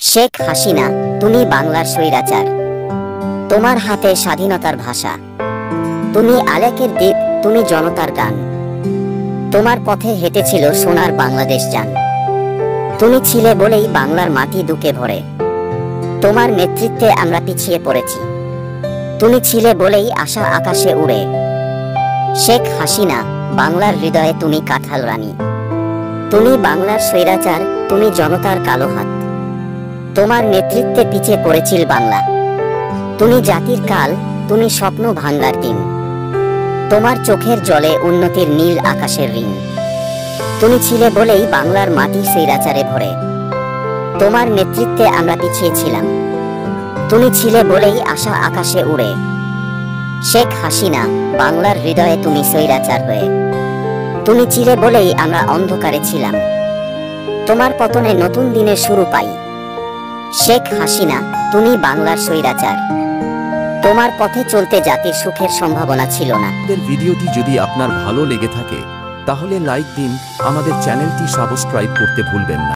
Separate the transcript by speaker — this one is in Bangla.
Speaker 1: শেখ হাসিনা, তুমি বাংলার স্বৈরাচার। তোমার হাতে স্বাধীনতার ভাষা। তুমি আলেকের দ্বীপ, তুমি জনতার গান। তোমার পথে হেঁটেছিল সোনার বাংলাদেশ যান। তুমি ছিলে বলেই বাংলার মাটি দুকে ভরে। তোমার নেতৃত্বে আমরা পিছিয়ে পড়েছি। তুমি ছিলে বলেই আশা আকাশে উড়ে। শেখ হাসিনা, বাংলার হৃদয়ে তুমি কাঁঠাল রানী। তুমি বাংলার স্বৈরাচার, তুমি জনতার কালো হাত। তোমার নেতৃত্বে পিছিয়ে পড়েছিল বাংলা। তুমি জাতির কাল, তুমি স্বপ্ন ভাঙ্গার দিন। তোমার চোখের জলে উন্নতির নীল আকাশের ঋণ। তুমি ছিলে বলেই বাংলার মাটি স্বৈরাচারে ভরে। তোমার নেতৃত্বে আমরা পিছিয়ে ছিলাম। তুমি ছিলে বলেই আশা আকাশে উড়ে। শেখ হাসিনা, বাংলার হৃদয়ে তুমি স্বৈরাচার হয়ে। তুমি ছিলে বলেই আমরা অন্ধকারে ছিলাম। তোমার পতনে নতুন দিনের শুরু পাই। শেখ হাসিনা, তুমি বাংলার স্বৈরাচার। তোমার পথে চলতে জাতির সুখের সম্ভাবনা ছিল না।
Speaker 2: ভিডিওটি যদি আপনার ভালো লেগে থাকে তাহলে লাইক দিন, আমাদের চ্যানেলটি সাবস্ক্রাইব করতে ভুলবেন না।